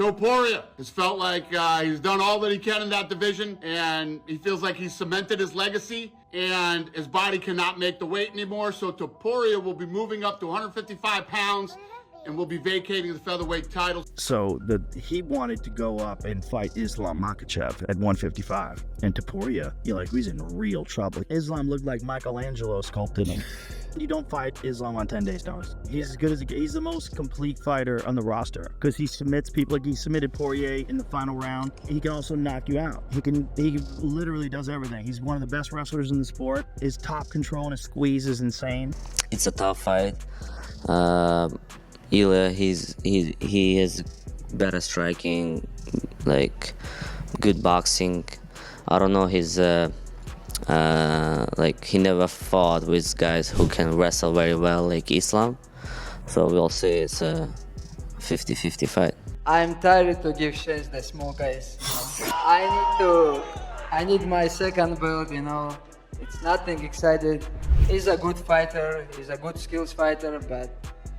Topuria has felt like he's done all that he can in that division, and he feels like he's cemented his legacy, and his body cannot make the weight anymore. So Topuria will be moving up to 155 pounds and will be vacating the featherweight title. So he wanted to go up and fight Islam Makhachev at 155. And Topuria, he's in real trouble. Islam looked like Michelangelo sculpted him. You don't fight Islam on 10 days' notice. He's as good as he's the most complete fighter on the roster because he submits people. Like he submitted Poirier in the final round. He can also knock you out. He literally does everything. He's one of the best wrestlers in the sport. His top control and his squeeze is insane. It's a tough fight. Ilia, he has better striking, like good boxing. I don't know his he never fought with guys who can wrestle very well like Islam. So we'll say it's a 50-50 fight. I'm tired to give chance the small guys. I need my second belt, It's nothing excited. He's a good fighter, he's a good skills fighter, but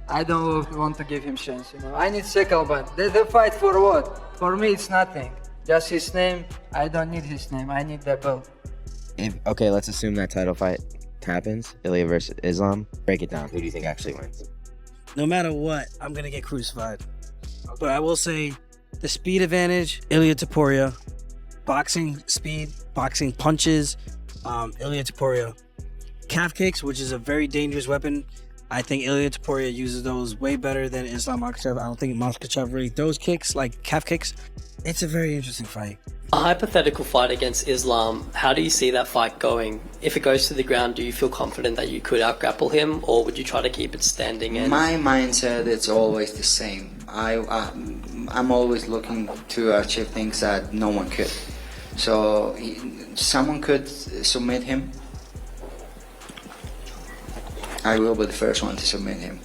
I don't want to give him chance, I need second belt. The fight for what? For me it's nothing. Just his name, I don't need his name, I need the belt. Okay, let's assume that title fight happens, Ilia versus Islam. Break it down. Who do you think actually wins? No matter what, I'm going to get crucified. But I will say the speed advantage, Ilia Topuria. Boxing speed, boxing punches, Ilia Topuria. Calf kicks, which is a very dangerous weapon. I think Ilia Topuria uses those way better than Islam Makhachev. I don't think Makhachev really throws kicks like calf kicks. It's a very interesting fight. A hypothetical fight against Islam, how do you see that fight going? If it goes to the ground, do you feel confident that you could out-grapple him, or would you try to keep it standing? My mindset is always the same. I'm always looking to achieve things that no one could. So someone could submit him. I will be the first one to submit him.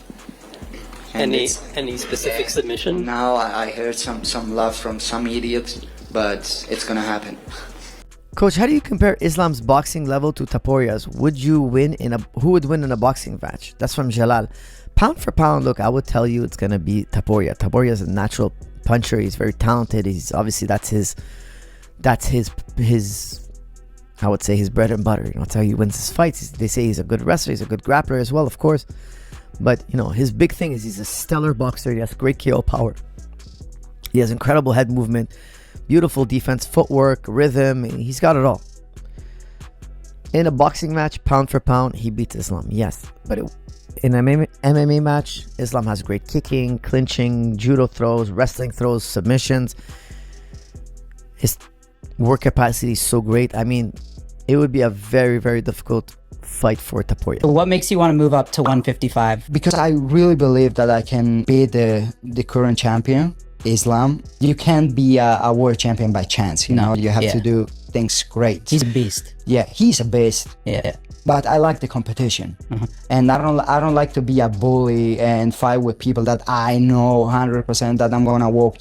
And any specific submission? Now I heard some love from some idiots, but it's gonna happen. Coach, how do you compare Islam's boxing level to Topuria's? Who would win in a boxing match? That's from Jalal. Pound for pound, look, I would tell you it's gonna be Topuria. Topuria is a natural puncher. He's very talented. He's obviously that's his I would say his bread and butter. That's how he wins his fights. They say he's a good wrestler. He's a good grappler as well, of course. But his big thing is he's a stellar boxer. He has great KO power. He has incredible head movement, beautiful defense, footwork, rhythm. He's got it all. In a boxing match, pound for pound, he beats Islam. Yes, but in an MMA match, Islam has great kicking, clinching, judo throws, wrestling throws, submissions. His work capacity is so great. It would be a very, very difficult fight for Topuria. What makes you want to move up to 155? Because I really believe that I can beat the current champion, Islam. You can't be a world champion by chance, you have to do things great. He's a beast. Yeah, he's a beast. Yeah. But I like the competition. And I don't like to be a bully and fight with people that I know 100% that I'm gonna whoop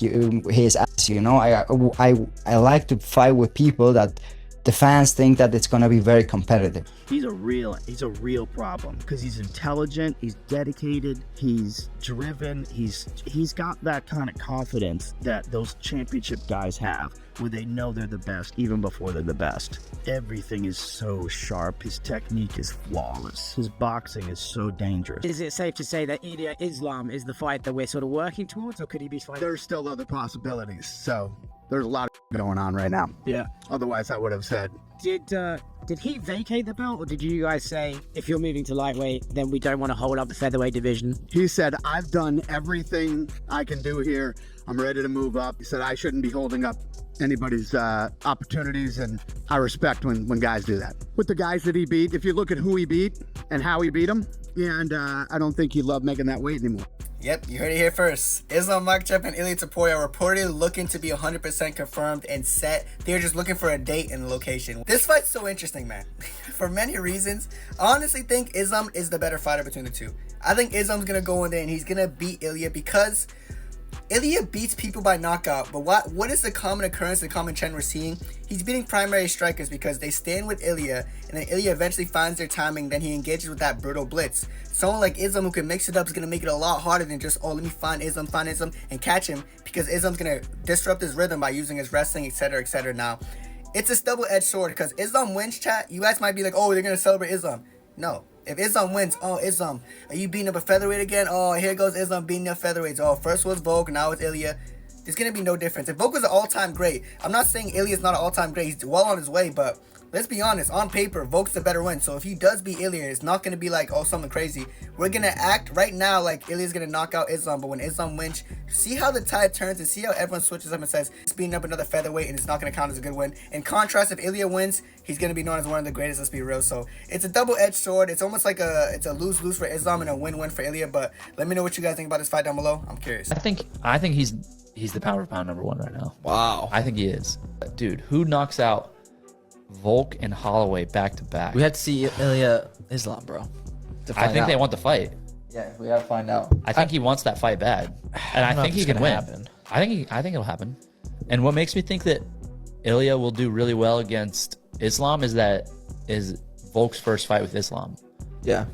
his ass, I like to fight with people that the fans think that it's going to be very competitive. He's a real problem because he's intelligent, he's dedicated, he's driven, he's got that kind of confidence that those championship guys have where they know they're the best even before they're the best. Everything is so sharp, his technique is flawless, his boxing is so dangerous. Is it safe to say that Ilia Islam is the fight that we're sort of working towards, or could he be fighting? There's still other possibilities, so there's a lot of going on right now. Yeah. Otherwise, I would have said. Did he vacate the belt, or did you guys say, if you're moving to lightweight, then we don't want to hold up the featherweight division? He said, I've done everything I can do here. I'm ready to move up. He said, I shouldn't be holding up anybody's opportunities, and I respect when guys do that. With the guys that he beat, if you look at who he beat and how he beat them, and I don't think he loved making that weight anymore. Yep, you heard it here first. Islam Makhachev and Ilia Topuria are reportedly looking to be 100% confirmed and set. They're just looking for a date and location. This fight's so interesting, man. For many reasons, I honestly think Islam is the better fighter between the two. I think Islam's going to go in there and he's going to beat Ilia because Ilia beats people by knockout, but what is the common occurrence, the common trend we're seeing? He's beating primary strikers because they stand with Ilia, and then Ilia eventually finds their timing, then he engages with that brutal blitz. Someone like Islam who can mix it up is going to make it a lot harder than just, oh, let me find Islam, and catch him, because Islam's going to disrupt his rhythm by using his wrestling, etc., etc. Now, it's a double-edged sword, because Islam wins, chat. You guys might be like, oh, they're going to celebrate Islam. No. If Islam wins, oh, Islam, are you beating up a featherweight again? Oh, here goes Islam beating up featherweights. Oh, first was Volk, now it's Ilia. There's going to be no difference. If Volk was an all-time great, I'm not saying Ilia's not an all-time great. He's well on his way, but let's be honest. On paper, Volk's the better win. So if he does beat Ilia, it's not going to be like, oh, something crazy. We're going to act right now like Ilia's going to knock out Islam, but when Islam wins, see how the tide turns and see how everyone switches up and says, it's beating up another featherweight and it's not going to count as a good win. In contrast, if Ilia wins, he's going to be known as one of the greatest, let's be real. So it's a double-edged sword. It's almost like it's a lose-lose for Islam and a win-win for Ilia, but let me know what you guys think about this fight down below. I'm curious. I think he's the pound for pound number one right now. Wow. I think he is. Dude, who knocks out Volk and Holloway back to back? We have to see Ilia Islam, bro. I think they want the fight. Yeah, we gotta find out. I think he wants that fight bad, and I think he can win. Happen. I think it'll happen. And what makes me think that Ilia will do really well against Islam is Volk's first fight with Islam. Yeah,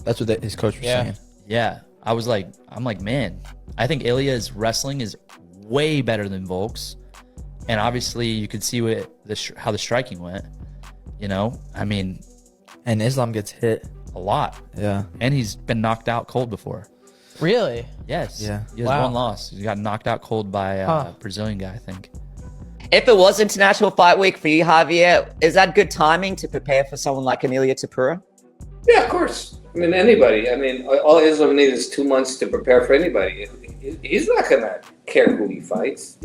that's what his coach was saying. Yeah, I'm like, man, I think Ilia's wrestling is way better than Volk's, and obviously you could see how the striking went. You know, I mean, and Islam gets hit a lot. Yeah, and he's been knocked out cold before. Really? Yes. Yeah. He has one loss. He got knocked out cold by a Brazilian guy, I think. If it was International Fight Week for you, Javier, is that good timing to prepare for someone like Ilia Topuria? Yeah, of course. I mean, anybody. I mean, all Islam needs is 2 months to prepare for anybody. He's not going to care who he fights.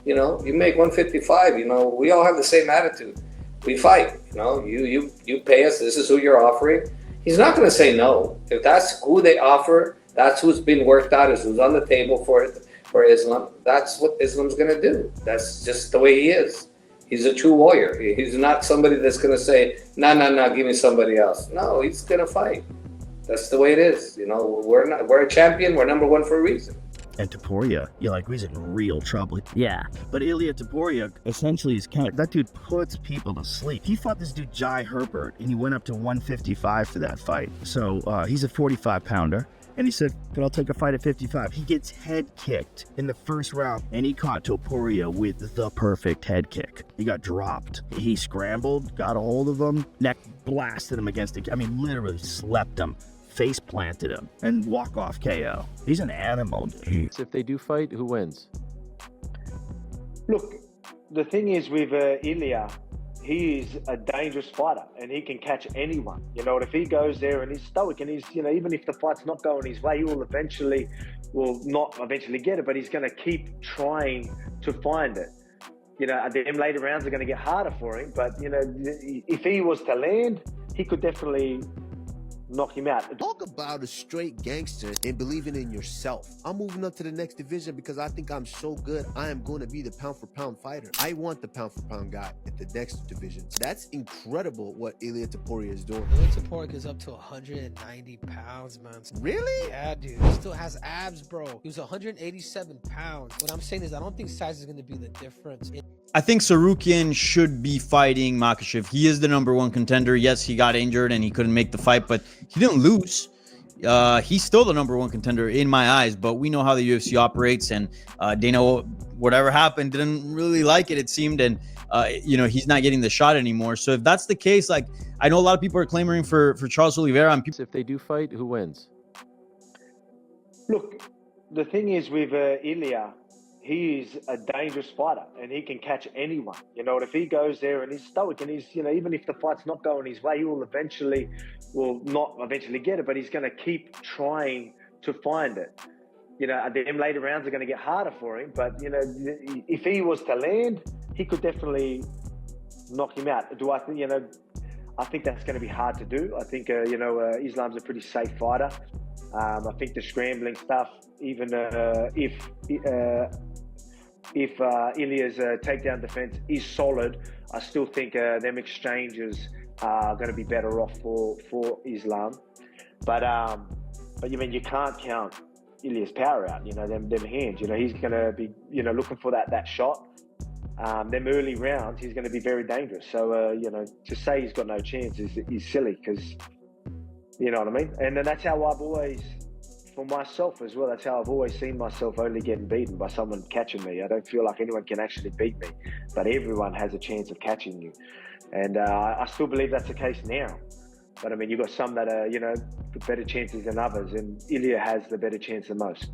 You know, you make 155, you know, we all have the same attitude. We fight, you know, you pay us, this is who you're offering. He's not going to say no. If that's who they offer, that's who's been worked out, is who's on the table for Islam. That's what Islam's going to do. That's just the way he is. He's a true warrior. He's not somebody that's going to say, no, give me somebody else. No, he's going to fight. That's the way it is. You know, we're a champion. We're number one for a reason. And Topuria, you're like, he's in real trouble. Yeah. But Ilia Topuria essentially is that dude puts people to sleep. He fought this dude Jai Herbert, and he went up to 155 for that fight. So he's a 45-pounder. And he said, but I'll take a fight at 55. He gets head kicked in the first round, and he caught Topuria with the perfect head kick. He got dropped. He scrambled, got a hold of him, neck blasted him against the, literally slept him, face planted him, and walk-off KO. He's an animal, dude. If they do fight, who wins? Look, the thing is with Ilia, he's a dangerous fighter and he can catch anyone. You know, if he goes there and he's stoic and he's, you know, even if the fight's not going his way, he will not eventually get it, but he's going to keep trying to find it. You know, them later rounds are going to get harder for him, but, you know, if he was to land, he could definitely knock him out. Talk about a straight gangster and believing in yourself. I'm moving up to the next division because I think I'm so good. I am going to be the pound for pound fighter. I want the pound for pound guy at the next division. That's incredible what Ilia Topuria is doing. Ilia Topuria is up to 190 pounds, man. Really? Yeah, dude. He still has abs, bro. He was 187 pounds. What I'm saying is I don't think size is going to be the difference. I think Sarukian should be fighting Makhachev. He is the #1 contender. Yes, he got injured and he couldn't make the fight, but he didn't lose. He's still the #1 contender in my eyes, but we know how the UFC operates, and Dana, whatever happened, didn't really like it, it seemed, and you know, he's not getting the shot anymore. So if that's the case, like, I know a lot of people are clamoring for Charles Oliveira. And if they do fight, who wins? Look, the thing is with Ilia, he's a dangerous fighter and he can catch anyone. You know, if he goes there and he's stoic and he's, you know, even if the fight's not going his way, he will not eventually get it, but he's going to keep trying to find it. You know, them later rounds are going to get harder for him, but, you know, if he was to land, he could definitely knock him out. Do I think, you know, I think that's going to be hard to do. I think, you know, Islam's a pretty safe fighter. I think the scrambling stuff, even if Ilia's takedown defense is solid, I still think them exchanges are going to be better off for Islam. But you mean you can't count Ilia's power out. You know, them hands. You know, he's going to be, you know, looking for that shot. Them early rounds, he's going to be very dangerous. So, you know, to say he's got no chance is silly, because, you know what I mean? And then that's how I've always, for myself as well, that's how I've always seen myself only getting beaten by someone catching me. I don't feel like anyone can actually beat me, but everyone has a chance of catching you. And I still believe that's the case now. But I mean, you've got some that are, you know, better chances than others, and Ilia has the better chance than most.